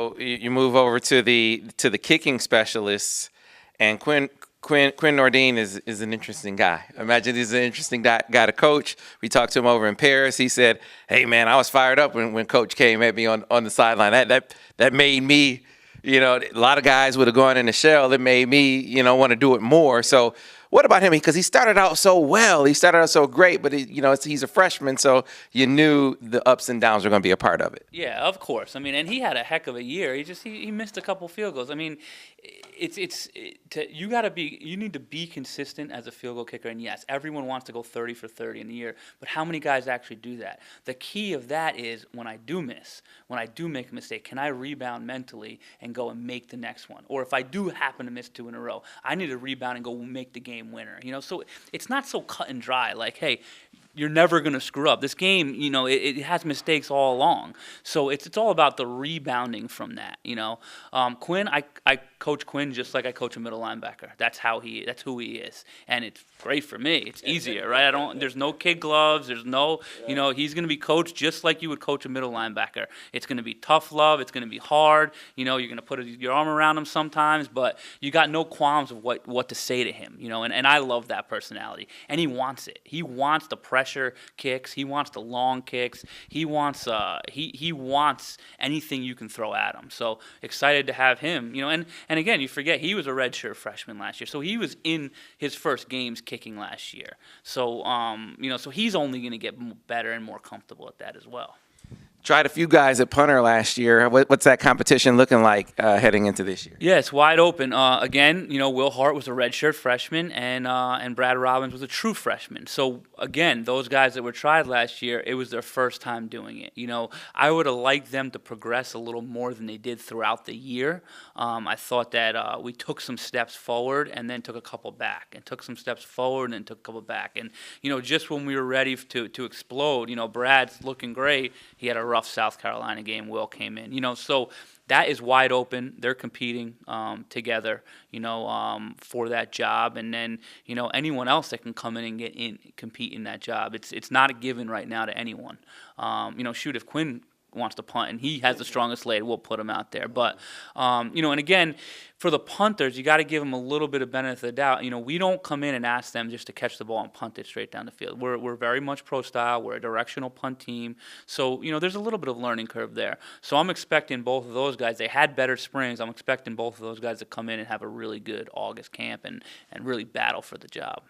So you move over to the kicking specialists, and Quinn Nordine is an interesting guy. Imagine he's an interesting guy to coach. We talked to him over in Paris. He said, "Hey man, I was fired up when Coach came at me on the sideline. That made me, a lot of guys would have gone in the shell. It made me, want to do it more." So what about him? Because he started out so well. He started out so great, but he's a freshman, so you knew the ups and downs were going to be a part of it. Yeah, of course. I mean, and he had a heck of a year. He missed a couple field goals. I mean, you need to be consistent as a field goal kicker. And yes, everyone wants to go 30 for 30 in a year, but how many guys actually do that? The key of that is when I do make a mistake, can I rebound mentally and go and make the next one? Or if I do happen to miss 2 in a row, I need to rebound and go make the game winner. So it's not so cut and dry. Like, hey, you're never going to screw up. This game, it has mistakes all along. So it's all about the rebounding from that, Quinn, I coach Quinn just like I coach a middle linebacker. That's who he is. And it's great for me. It's easier, right? There's no kid gloves. There's no, he's going to be coached just like you would coach a middle linebacker. It's going to be tough love. It's going to be hard. You're going to put your arm around him sometimes, but you got no qualms of what to say to him, and I love that personality. And he wants it. He wants the pressure kicks. He wants the long kicks. He wants he wants anything you can throw at him. So excited to have him. And again, you forget he was a redshirt freshman last year, so he was in his first games kicking last year. So so he's only going to get better and more comfortable at that as well. Tried a few guys at punter last year. What's that competition looking like heading into this year? Yeah, it's wide open. Again, Will Hart was a redshirt freshman, and Brad Robbins was a true freshman. So again, those guys that were tried last year, it was their first time doing it. I would have liked them to progress a little more than they did throughout the year. I thought that we took some steps forward and then took a couple back, and took some steps forward and then took a couple back. And just when we were ready to explode, Brad's looking great. He had a rough South Carolina game. Will came in, so that is wide open. They're competing together, for that job, and then anyone else that can come in and compete in that job. It's not a given right now to anyone. Shoot, if Quinn wants to punt and he has the strongest leg, we'll put him out there. But and again, for the punters, you got to give them a little bit of benefit of the doubt. We don't come in and ask them just to catch the ball and punt it straight down the field. We're very much pro style. We're a directional punt team. So, there's a little bit of learning curve there. So I'm expecting both of those guys. They had better springs. I'm expecting both of those guys to come in and have a really good August camp and really battle for the job.